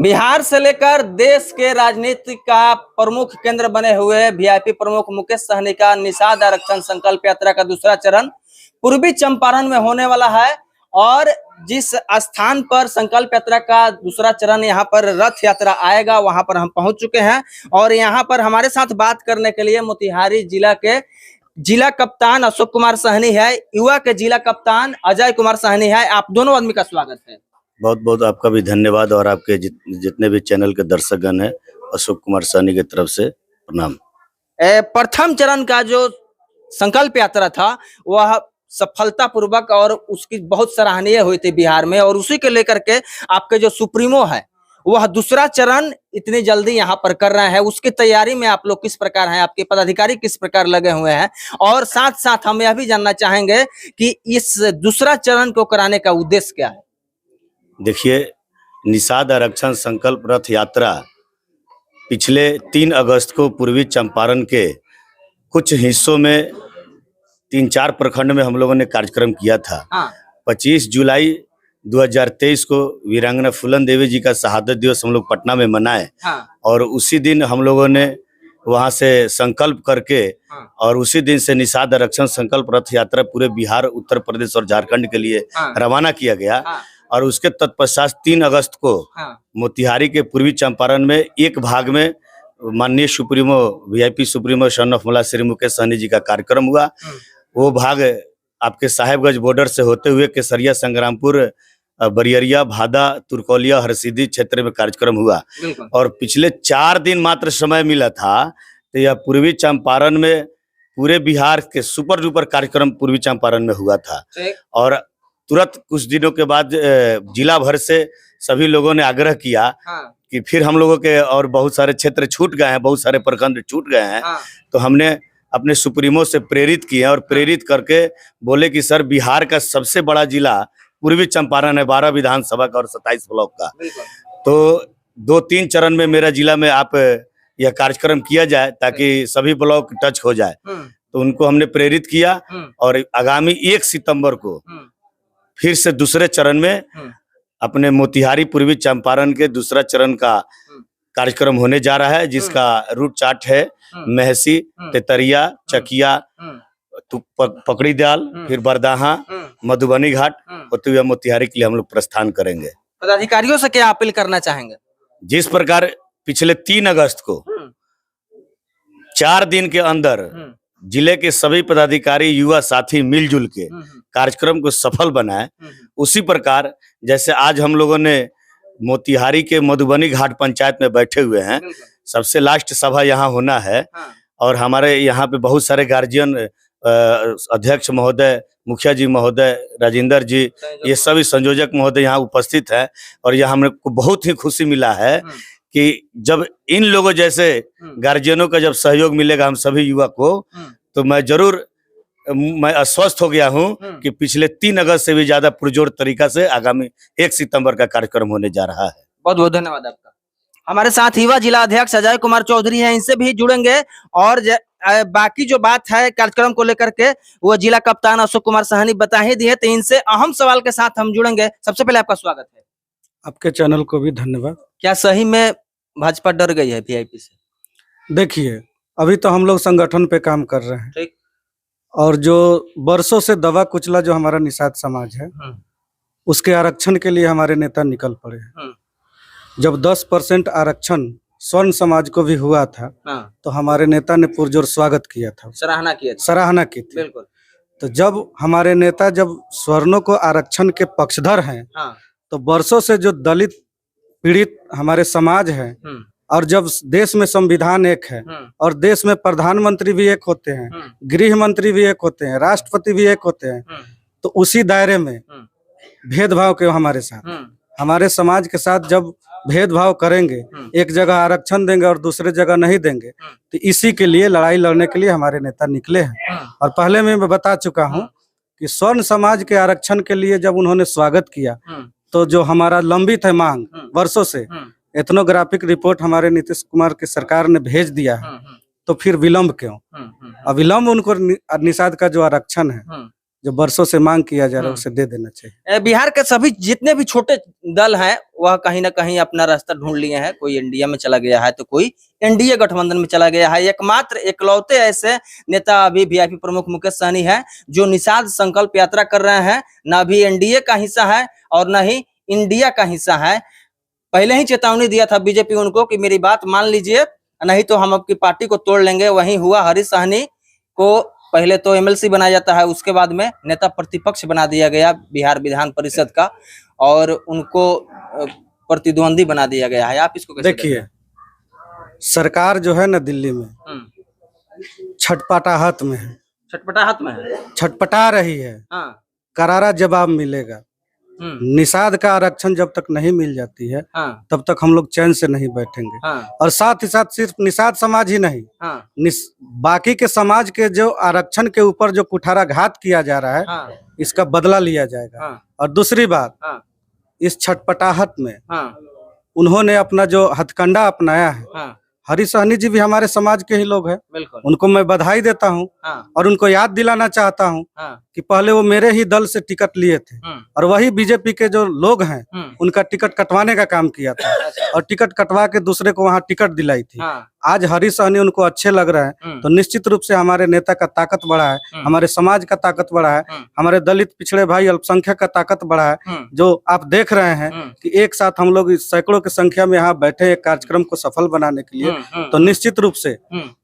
बिहार से लेकर देश के राजनीति का प्रमुख केंद्र बने हुए वीआईपी प्रमुख मुकेश सहनी का निषाद आरक्षण संकल्प यात्रा का दूसरा चरण पूर्वी चंपारण में होने वाला है। और जिस स्थान पर संकल्प यात्रा का दूसरा चरण यहाँ पर रथ यात्रा आएगा वहां पर हम पहुंच चुके हैं। और यहाँ पर हमारे साथ बात करने के लिए मोतिहारी जिला के जिला कप्तान अशोक कुमार सहनी है, युवा के जिला कप्तान अजय कुमार सहनी है। आप दोनों आदमी का स्वागत है। बहुत बहुत आपका भी धन्यवाद और आपके जितने भी चैनल के दर्शकगण हैं, अशोक कुमार सहनी की तरफ से प्रणाम। प्रथम चरण का जो संकल्प यात्रा था वह सफलता पूर्वक और उसकी बहुत सराहनीय हुई थी बिहार में, और उसी को लेकर के आपके जो सुप्रीमो है वह दूसरा चरण इतनी जल्दी यहाँ पर कर रहे हैं। उसकी तैयारी में आप लोग किस प्रकार हैं, आपके पदाधिकारी किस प्रकार लगे हुए हैं, और साथ साथ हम यह भी जानना चाहेंगे कि इस दूसरा चरण को कराने का उद्देश्य क्या है। देखिए, निषाद आरक्षण संकल्प रथ यात्रा पिछले 3 अगस्त को पूर्वी चंपारण के कुछ हिस्सों में 3-4 प्रखंड में हम लोगों ने कार्यक्रम किया था। 25 जुलाई 2023 को वीरांगना फूलन देवी जी का शहादत दिवस हम लोग पटना में मनाए। और उसी दिन हम लोगों ने वहां से संकल्प करके और उसी दिन से निषाद आरक्षण संकल्प रथ यात्रा पूरे बिहार, उत्तर प्रदेश और झारखंड के लिए रवाना किया गया। और उसके तत्पश्चात 3 अगस्त को मोतिहारी के पूर्वी चंपारण में एक भाग में माननीय supremo VIP supremo son of मला श्री मुकेश सहनी जी का कार्यक्रम हुआ। वो भाग आपके साहेबगंज बॉर्डर से होते हुए केसरिया, संग्रामपुर, बरियरिया, भादा, तुर्कौलिया, हरसिद्धि क्षेत्र में कार्यक्रम हुआ। और पिछले 4 दिन मात्र समय मिला था तो यह पूर्वी चंपारण में पूरे बिहार के सुपर डुपर कार्यक्रम पूर्वी चंपारण में हुआ था। और तुरंत कुछ दिनों के बाद जिला भर से सभी लोगों ने आग्रह किया कि फिर हम लोगों के और बहुत सारे क्षेत्र छूट गए हैं, बहुत सारे प्रखंड छूट गए हैं। तो हमने अपने सुप्रीमो से प्रेरित किए और प्रेरित करके बोले कि सर, बिहार का सबसे बड़ा जिला पूर्वी चंपारण है, 12 विधानसभा का और 27 ब्लॉक का। तो 2-3 चरण में मेरा जिला में आप यह कार्यक्रम किया जाए ताकि सभी ब्लॉक टच हो जाए। तो उनको हमने प्रेरित किया और आगामी 1 सितंबर को फिर से दूसरे चरण में अपने मोतिहारी पूर्वी चंपारण के दूसरा चरण का कार्यक्रम होने जा रहा है, जिसका रूट चार्ट है महसी, तेतरिया, चकिया, पकड़ी दाल, फिर बरदाहा, मधुबनी घाट होते हुए मोतिहारी के लिए हम लोग प्रस्थान करेंगे। पदाधिकारियों से क्या अपील करना चाहेंगे? जिस प्रकार पिछले 3 अगस्त को 4 दिन के अंदर जिले के सभी पदाधिकारी, युवा साथी मिलजुल के कार्यक्रम को सफल बनाए, उसी प्रकार जैसे आज हम लोगों ने मोतिहारी के मधुबनी घाट पंचायत में बैठे हुए हैं, सबसे लास्ट सभा यहाँ होना है। और हमारे यहाँ पे बहुत सारे गार्जियन, अध्यक्ष महोदय, मुखिया जी महोदय, राजेंद्र जी, ये सभी संयोजक महोदय यहाँ उपस्थित है। और यहाँ हमको बहुत ही खुशी मिला है कि जब इन लोगों जैसे गार्जियनों का जब सहयोग मिलेगा हम सभी युवा को, तो मैं आश्वस्त हो गया हूं कि पिछले 3 अगस्त से भी ज्यादा पुरजोर तरीका से आगामी 1 सितंबर का कार्यक्रम होने जा रहा है। बहुत बहुत धन्यवाद आपका। हमारे साथ युवा जिला अध्यक्ष अजय कुमार चौधरी हैं, इनसे भी जुड़ेंगे और बाकी जो बात है कार्यक्रम को लेकर के वो जिला कप्तान अशोक कुमार सहनी बता ही दिए, तो इनसे अहम सवाल के साथ हम जुड़ेंगे। सबसे पहले आपका स्वागत है। आपके चैनल को भी धन्यवाद। क्या सही में भाजपा डर गई है वीआईपी से? देखिए, अभी तो हम लोग संगठन पे काम कर रहे हैं, ठीक। और जो वर्षों से दबा कुचला जो हमारा निषाद समाज है, उसके आरक्षण के लिए हमारे नेता निकल पड़े हैं। जब 10% आरक्षण स्वर्ण समाज को भी हुआ था तो हमारे नेता ने पुरजोर स्वागत किया था, सराहना की थी। बिल्कुल। तो जब हमारे नेता जब स्वर्णों को आरक्षण के पक्षधर हैं, तो वर्षों से जो दलित पीड़ित हमारे समाज है, और जब देश में संविधान एक है और देश में प्रधानमंत्री भी एक होते हैं, गृह मंत्री भी एक होते हैं, राष्ट्रपति भी एक होते हैं, तो उसी दायरे में भेदभाव क्यों हमारे साथ, हमारे समाज के साथ जब भेदभाव करेंगे, एक जगह आरक्षण देंगे और दूसरे जगह नहीं देंगे, तो इसी के लिए लड़ाई लड़ने के लिए हमारे नेता निकले हैं। और पहले मैं बता चुका हूं कि स्वर्ण समाज के आरक्षण के लिए जब उन्होंने स्वागत किया तो जो हमारा लंबित है मांग वर्षों से, एथनोग्राफिक रिपोर्ट हमारे नीतीश कुमार की सरकार ने भेज दिया है, तो फिर विलंब क्यों? अविलंब उनको निषाद का जो आरक्षण है, जो बरसों से मांग किया जा रहा है उसे दे देना चाहिए। बिहार के सभी जितने भी छोटे दल हैं वह कहीं ना कहीं अपना रास्ता ढूंढ लिए हैं। कोई इंडिया में चला गया है तो कोई एनडीए गठबंधन में चला गया है। एकमात्र इकलौते ऐसे नेता अभी वीआईपी प्रमुख मुकेश सहनी है जो निषाद संकल्प यात्रा कर रहे हैं। ना भी एनडीए का हिस्सा है और न ही इंडिया का हिस्सा है। पहले ही चेतावनी दिया था बीजेपी उनको कि मेरी बात मान लीजिए, नहीं तो हम आपकी पार्टी को तोड़ लेंगे। वहीं हुआ, हरीश सहनी को पहले तो एमएलसी बनाया जाता है, उसके बाद में नेता प्रतिपक्ष बना दिया गया बिहार विधान परिषद का और उनको प्रतिद्वंदी बना दिया गया है। आप इसको कैसे देखिए, सरकार जो है ना दिल्ली में छटपटाहट में है, छटपटाहट में है, छटपटा रही है। हाँ। करारा जवाब मिलेगा। निषाद का आरक्षण जब तक नहीं मिल जाती है तब तक हम लोग चैन से नहीं बैठेंगे। और साथ ही साथ सिर्फ निषाद समाज ही नहीं, बाकी के समाज के जो आरक्षण के ऊपर जो कुठाराघात किया जा रहा है इसका बदला लिया जाएगा। और दूसरी बात, इस छटपटाहट में उन्होंने अपना जो हथकंडा अपनाया है, हरीश सहनी जी भी हमारे समाज के ही लोग हैं, उनको मैं बधाई देता हूं। और उनको याद दिलाना चाहता हूं कि पहले वो मेरे ही दल से टिकट लिए थे और वही बीजेपी के जो लोग हैं उनका टिकट कटवाने का काम किया था और टिकट कटवा के दूसरे को वहां टिकट दिलाई थी। आज हरीश सहनी उनको अच्छे लग रहे हैं तो निश्चित रूप से हमारे नेता का ताकत बढ़ा है, हमारे समाज का ताकत बढ़ा है, हमारे दलित पिछड़े भाई अल्पसंख्यक का ताकत बढ़ा है। जो आप देख रहे हैं कि एक साथ हम लोग सैकड़ों की संख्या में यहाँ बैठे एक कार्यक्रम को सफल बनाने के लिए, तो निश्चित रूप से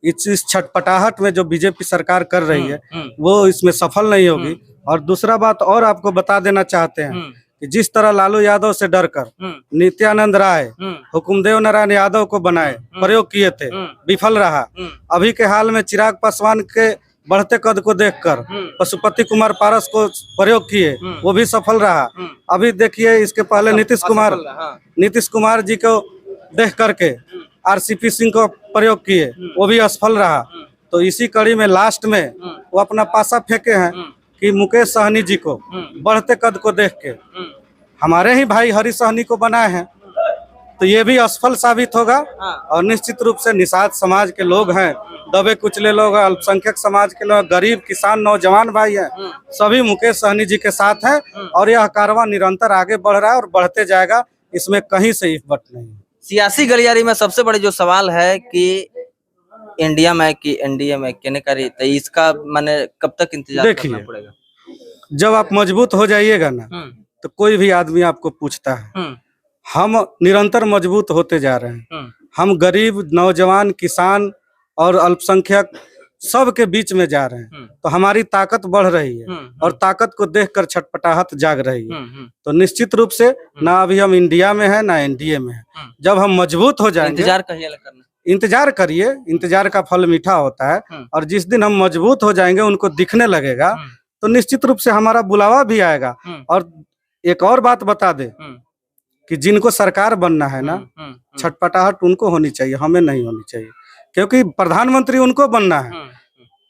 इस छटपटाहट में जो बीजेपी सरकार कर रही है वो इसमें सफल नहीं होगी। और दूसरा बात और आपको बता देना चाहते हैं कि जिस तरह लालू यादव से डरकर नित्यानंद राय हुकुमदेव नारायण यादव को बनाए प्रयोग किए थे, विफल रहा। अभी के हाल में चिराग पासवान के बढ़ते कद को देखकर पशुपति कुमार पारस को प्रयोग किए, वो भी सफल रहा। अभी देखिए, इसके पहले नीतीश कुमार जी को देख करके आरसीपी सिंह को प्रयोग किए, वो भी असफल रहा। तो इसी कड़ी में लास्ट में वो अपना पासा फेंके हैं कि मुकेश सहनी जी को बढ़ते कद को देख के हमारे ही भाई हरीश सहनी को बनाए हैं, तो ये भी असफल साबित होगा। और निश्चित रूप से निषाद समाज के लोग हैं, दबे कुचले लोग हैं, अल्पसंख्यक समाज के लोग, गरीब किसान नौजवान भाई हैं, सभी मुकेश सहनी जी के साथ हैं। और यह कारवां निरंतर आगे बढ़ रहा है और बढ़ते जाएगा, इसमें कहीं से इफ बट नहीं। सियासी गलियारी में सबसे बड़ी जो सवाल है कि इंडिया में कि एनडीए में कहने का, तो इसका माने कब तक इंतजार करना पड़ेगा? जब आप मजबूत हो जाइएगा ना तो कोई भी आदमी आपको पूछता है। हम निरंतर मजबूत होते जा रहे हैं। हम गरीब, नौजवान, किसान और अल्पसंख्यक सब के बीच में जा रहे हैं, तो हमारी ताकत बढ़ रही है और ताकत को देखकर छटपटाहट जाग रही है। तो निश्चित रूप से ना अभी हम इंडिया में है ना एनडीए में है। जब हम मजबूत हो जाएंगे, इंतजार करिए, इंतजार का फल मीठा होता है। और जिस दिन हम मजबूत हो जाएंगे, उनको दिखने लगेगा, तो निश्चित रूप से हमारा बुलावा भी आएगा। और एक और बात बता दे कि जिनको सरकार बनना है ना, छटपटाहट उनको होनी चाहिए, हमें नहीं होनी चाहिए। क्योंकि प्रधानमंत्री उनको बनना है,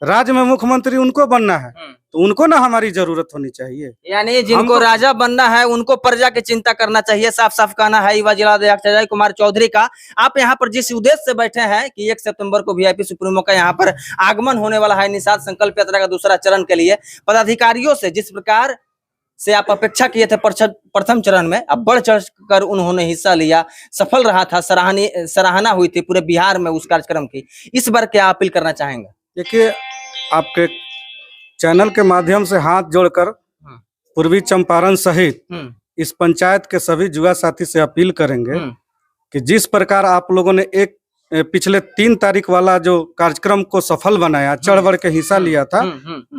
राज्य में मुख्यमंत्री उनको बनना है, तो उनको ना हमारी जरूरत होनी चाहिए। यानी जिनको राजा बनना है उनको प्रजा की चिंता करना चाहिए। साफ साफ कहना है युवा जिलाध्यक्ष अजय कुमार चौधरी का। आप यहाँ पर जिस उद्देश्य से बैठे हैं कि 1 सितंबर को वीआईपी सुप्रीमो का यहाँ पर आगमन होने वाला है निषाद संकल्प यात्रा का दूसरा चरण के लिए, पदाधिकारियों से जिस प्रकार से आप अपेक्षा किए थे प्रथम चरण में, अब बढ़ चढ़ कर उन्होंने हिस्सा लिया, सफल रहा था, सराहना हुई थी पूरे बिहार में उस कार्यक्रम की। इस बार क्या अपील करना चाहेंगे? देखिए, आपके चैनल के माध्यम से हाथ जोड़कर पूर्वी चंपारण सहित इस पंचायत के सभी युवा साथी से अपील करेंगे कि जिस प्रकार आप लोगों ने एक पिछले 3 तारीख वाला जो कार्यक्रम को सफल बनाया, चढ़ बढ़ के हिस्सा लिया था,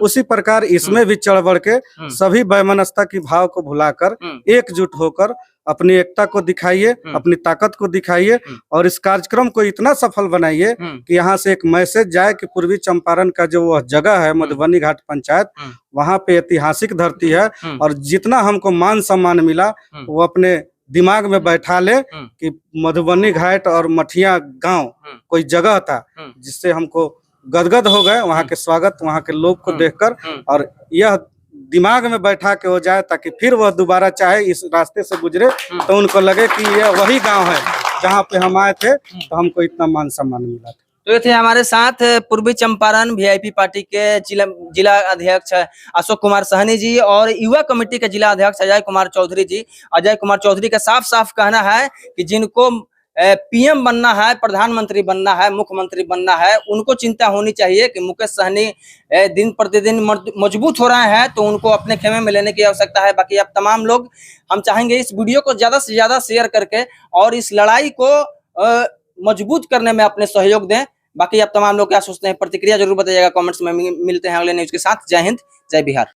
उसी प्रकार इसमें भी चढ़ बढ़ के सभी वैमनस्यता की भाव को भुलाकर एकजुट होकर अपनी एकता को दिखाइए, अपनी ताकत को दिखाइए और इस कार्यक्रम को इतना सफल बनाइए कि यहाँ से एक मैसेज जाए कि पूर्वी चंपारण का जो वह जगह है मधुबनी घाट पंचायत, वहाँ पे ऐतिहासिक धरती है और जितना हमको मान सम्मान मिला वो अपने दिमाग में बैठा ले कि मधुबनी घाट और मठिया गांव कोई जगह था जिससे हमको गदगद हो गए वहाँ के स्वागत, वहाँ के लोग को देखकर, और यह दिमाग में बैठा के हो जाए ताकि फिर वह दोबारा चाहे इस रास्ते से गुजरे तो उनको लगे कि यह वही गांव है जहाँ पे हम आए थे, तो हमको इतना मान सम्मान मिला था। तो ये थे हमारे साथ पूर्वी चंपारण वीआईपी पार्टी के जिला अध्यक्ष अशोक कुमार सहनी जी और युवा कमेटी के जिला अध्यक्ष अजय कुमार चौधरी जी। अजय कुमार चौधरी का साफ साफ कहना है कि जिनको पीएम बनना है, प्रधानमंत्री बनना है, मुख्यमंत्री बनना है, उनको चिंता होनी चाहिए कि मुकेश सहनी दिन प्रतिदिन मजबूत हो रहे हैं, तो उनको अपने खेमे में लेने की आवश्यकता है। बाकी आप तमाम लोग, हम चाहेंगे इस वीडियो को ज्यादा से ज्यादा शेयर करके और इस लड़ाई को मजबूत करने में अपने सहयोग दें। बाकी आप तमाम लोग क्या सोचते हैं, प्रतिक्रिया जरूर बताइएगा कमेंट्स में। मिलते हैं अगले न्यूज के साथ। जय हिंद, जय बिहार।